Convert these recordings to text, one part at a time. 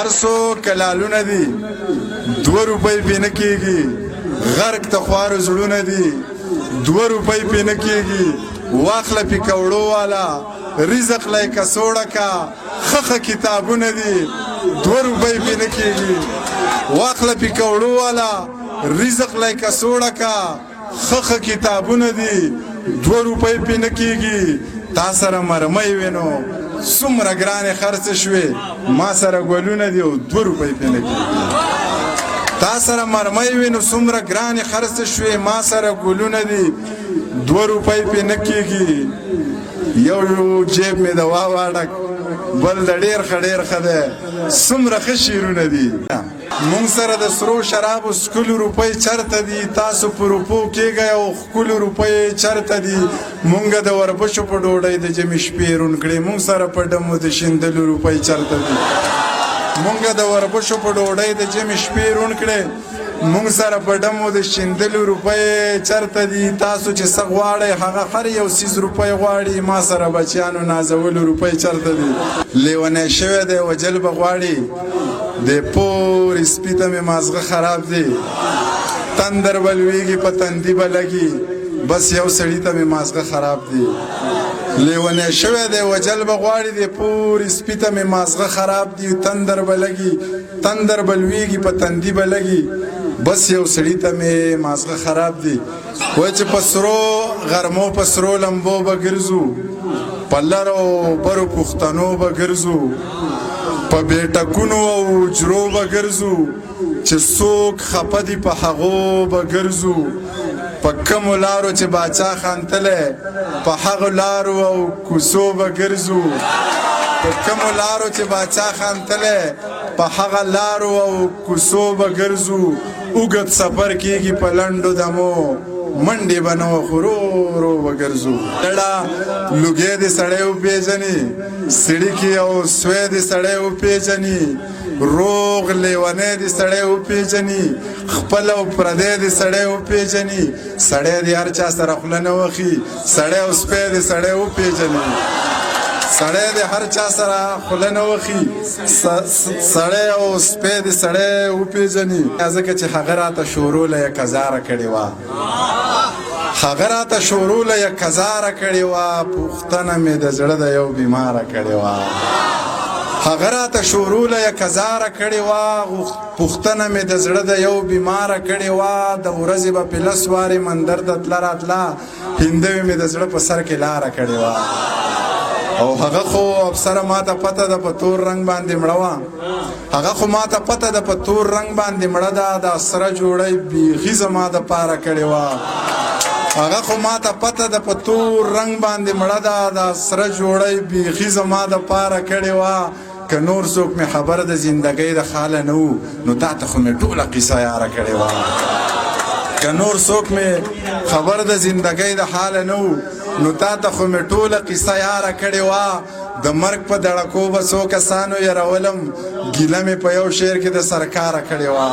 ارسو کلالونه دي 2 روپۍ پې نه کېږي غرق ته خوارو زړونه دي 2 روپۍ پې نه کېږي واخله پکوړو والا رزق لای کڅوړه کا خخه کتابونه دي 2 روپۍ پې نه کېږي واخله پکوړو والا رزق لای کڅوړه کا خخه کتابونه دي 2 روپۍ پې نه کېږي تا سره مرمۍ وینو څومره ګرانې خرڅ شوې ما سره ګلونه دي او 2 روپۍ پې نه کېږي تا سره مرمۍ وینو څومره ګرانې خرڅ شوې ما سره ګلونه دي 2 روپۍ پې نه کېږي یو جیب مې د واډک بل د ډېر ښه ډېر ښه دی څومره ښه شعرونه دي مونږ سره د سرو شرابو ښکلو روپۍ چرته دي تاسو په روپو کېږئ او ښکلو روپۍ چرته دي مونږ د وربشو په ډوډۍ د جمعې شپې روڼ کړې مونږ سره په ډمو د شیندلو روپۍ چرته دي مونږ د وربشو په ډوډۍ د جمعې شپې روڼ کړې مونږ سره په ډمو د شیندلو روپۍ چرته دي تاسو چې څه غواړئ هغه هر یو څیز روپۍ غواړي ما سره بچیانو نازولو روپۍ چرته دي لیونی شوی دی وجل به غواړي د پورې سپي ته مې مازغه خراب دی تندر به لویږي په تندي به لګي بس یو سړي ته مې مازغه خراب دی لیونی شوی دی وجل به غواړي د پورې سپي ته مې مازغه خراب دی تندر به لګي تندر به لویږي په تندي به لګي بس یو سړي ته مې مازغه خراب دی وایي چې په سرو غرمو په سرو لمبو به ګرځو په لرو برو پښتنو به ګرځو په بیټکونو او حجرو به ګرځو چې څوک خفه دي په هغو به ګرځو په کومو لارو چې باچا خانتلی په هغو لارو او کوڅو به ګرځو په کومو لارو چې باچا خانتلی په هغه لارو او کوڅو به ګرځو اوږد سفر کېږي په لنډو دمو منډې به نه وه خو ورو به ګرځو ډډه لوګی دې سړی وپېژني سړي او سوی دې سړی وپېژني روغ لیونی دې سړی وپېژني خپل او پردی دې سړی وپېژني سړی دې هر چا سره خوله نه وخي سړی او سپی دې سړی وپېژني سړی دې هر چا سره خوله نه وخي سړی او سپی دې سړی وپېژني ځکه چې هغه راته شوروله یک هزاره کړې وه هغه راته شوروله یک هزاره کړې وه پوښتنه مې د زړه د یو بیماره کړې وه هغه راته شوروله یک هزاره کړې وه پوښتنه مې د زړه د یو بیماره کړې وه د ورځې به پې 10 وارې مندر ته تله راتله هندوې مې د زړه په سر کې لاره کړې وه او هغه خو افسره ما ته پته ده په تور رنګ باندې مړه وه هغه خو ما ته پته ده په تور رنګ باندې مړه ده د سره جوړی بیخي زما دپاره کړې وه هغه خو ما ته پته ده په تور رنګ باندې مړه ده د سره جوړی بیخي زما دپاره کړې وه که نور څوک مې خبر د زندګۍ د خاله نه وو نو تا ته خو مې ټوله قیصه یاره کړې وه که نور څوک مې خبر د زندګۍ د حاله نه وو نو تا ته خو مې ټوله قیصه یاره کړې وه د مرګ په دړکو به څو کسانو یرولم ګیله مې په یو شعر کې د سرکاره کړې وه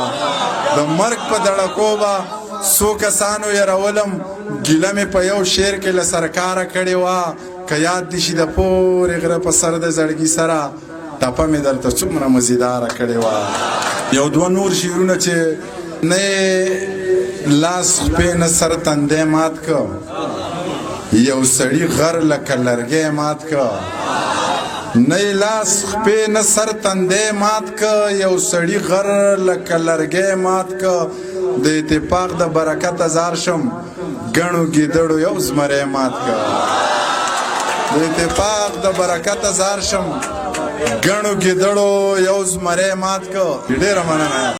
د مرګ په دړکو به څو کسانو یرولم ګیله مې په یو شعر کې له سرکاره کړې وه که یاد دې شي د پورې غره په سر د زړګي سره ټپه مې درته څومره مزیداره کړې وه یو 2 نور شعرونه چې نه لاس خپې نه سر تندی مات که یو سړي غر لکه لرګی مات که نه لاس خپې نه سر تندی مات که یو سړي غر لکه لرګی مات که د اتفاق د برکت ازار شم ګڼو ګیدړو یو زمری مات که د اتفاق د برکت ازار شم ګڼو ګیدړو یو زمری مات که ډېره مننه